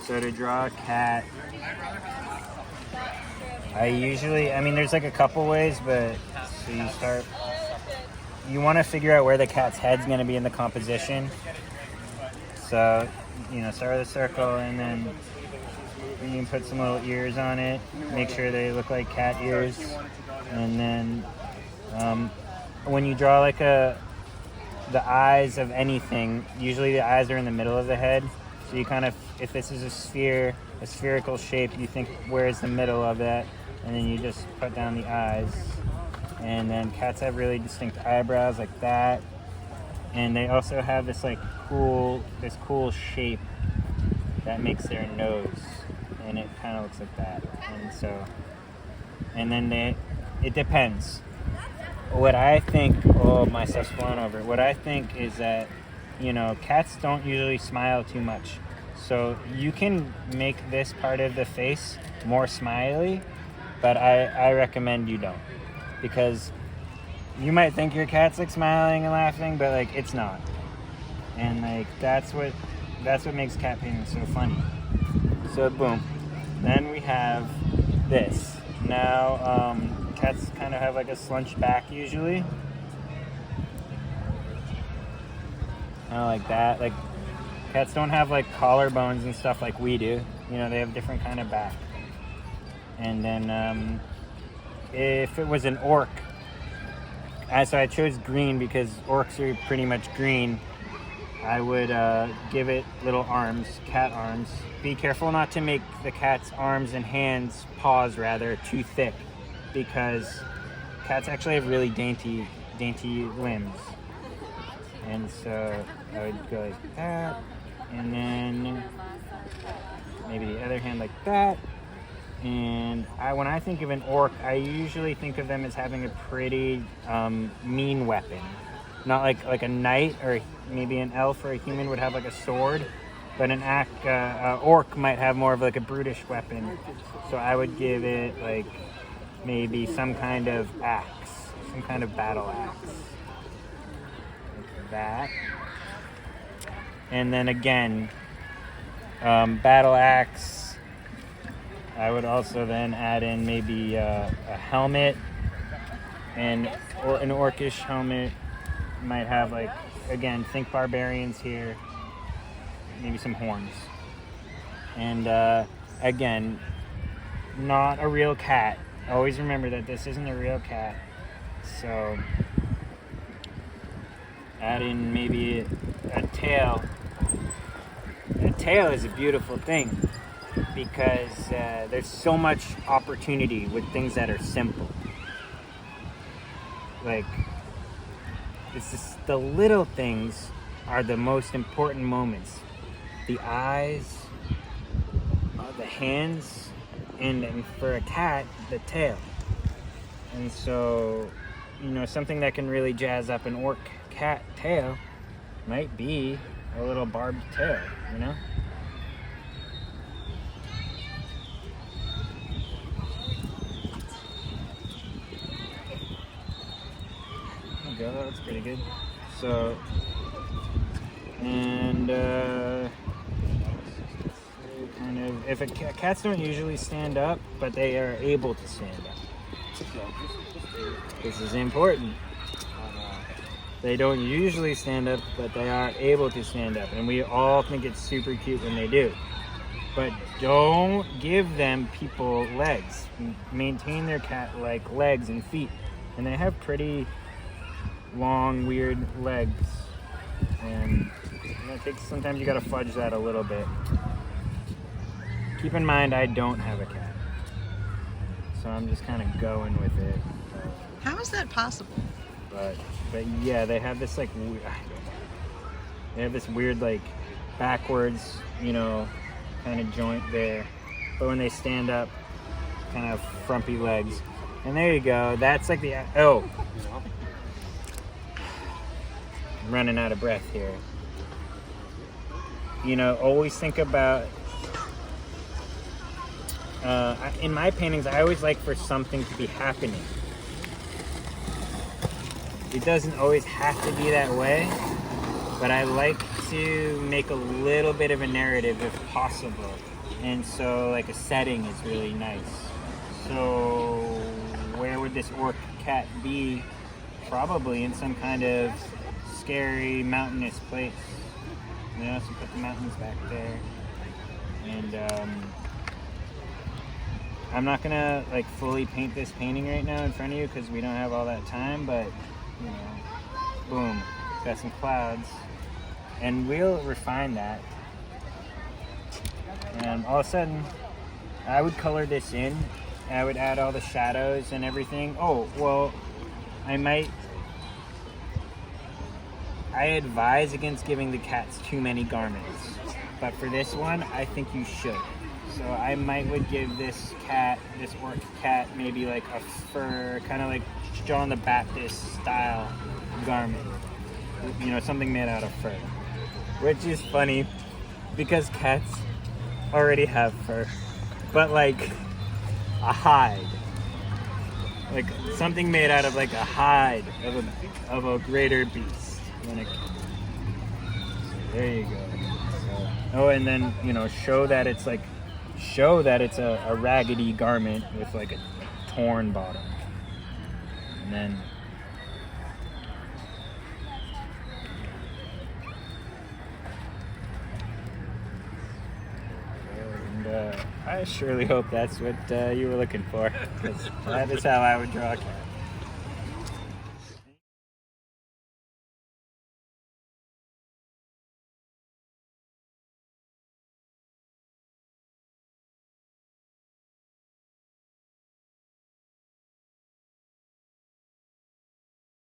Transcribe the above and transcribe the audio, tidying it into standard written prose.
So to draw a cat, I mean, there's like a couple ways, but so you want to figure out where the cat's head's going to be in the composition. So, start with a circle, and then you can put some little ears on it. Make sure they look like cat ears. And then when you draw like the eyes of anything, usually the eyes are in the middle of the head. So you kind of, if this is a spherical shape, you think where's the middle of that, and then you just put down the eyes. And then cats have really distinct eyebrows like that. And they also have this cool shape that makes their nose, and it kind of looks like that. And then it depends. What I think, my stuff's blown over. What I think is that, cats don't usually smile too much. So you can make this part of the face more smiley, but I recommend you don't. Because you might think your cat's like smiling and laughing, but like it's not. And like that's what makes cat painting so funny. So boom. Then we have this. Now cats kind of have like a slunched back usually. Kind of like that. Like cats don't have like collarbones and stuff like we do. They have different kind of back. And then if it was an orc, so I chose green because orcs are pretty much green. I would give it little arms, cat arms. Be careful not to make the cat's arms and hands, paws rather, too thick, because cats actually have really dainty limbs. And so I would go like that, and then maybe the other hand like that. And when I think of an orc, I usually think of them as having a pretty mean weapon. Not like a knight or maybe an elf or a human would have like a sword, but an orc might have more of like a brutish weapon. So I would give it like maybe some kind of axe, some kind of battle axe. Like that. And then again, battle axe. I would also then add in maybe a helmet, or an orcish helmet. Might have like, again, think barbarians here, maybe some horns. And again, not a real cat. Always remember that this isn't a real cat. So add in maybe a tail. A tail is a beautiful thing, because there's so much opportunity with things that are simple. Like, it's just the little things are the most important moments. The eyes, the hands, and for a cat, the tail. And so, something that can really jazz up an orc cat tail might be a little barbed tail, That looks pretty good. So, and kind of, if cats don't usually stand up, but they are able to stand up. This is important. They don't usually stand up, but they are able to stand up, and we all think it's super cute when they do. But don't give them people legs. Maintain their cat-like legs and feet, and they have pretty long, weird legs, and sometimes you gotta fudge that a little bit. Keep in mind, I don't have a cat, so I'm just kind of going with it. How is that possible? But yeah, they have this like weird like backwards, kind of joint there. But when they stand up, kind of frumpy legs. And there you go. That's like I'm running out of breath here. Always think about, in my paintings, I always like for something to be happening. It doesn't always have to be that way, but I like to make a little bit of a narrative if possible. And so like a setting is really nice. So where would this orc cat be? Probably in some kind of scary mountainous place. You know, so put the mountains back there. And I'm not gonna like fully paint this painting right now in front of you because we don't have all that time, but you know, boom, got some clouds. And we'll refine that. And all of a sudden, I would color this in. I would add all the shadows and everything. Oh, well, I advise against giving the cats too many garments. But for this one, I think you should. So I would give this orc cat, maybe like a fur, kind of like John the Baptist style garment. You know, something made out of fur. Which is funny because cats already have fur. But like a hide. Like something made out of like a hide of a greater beast. There you go. Oh, and then, you know, show that it's a raggedy garment with like a torn bottom. And then I surely hope that's what you were looking for. 'Cause that is how I would draw a cat.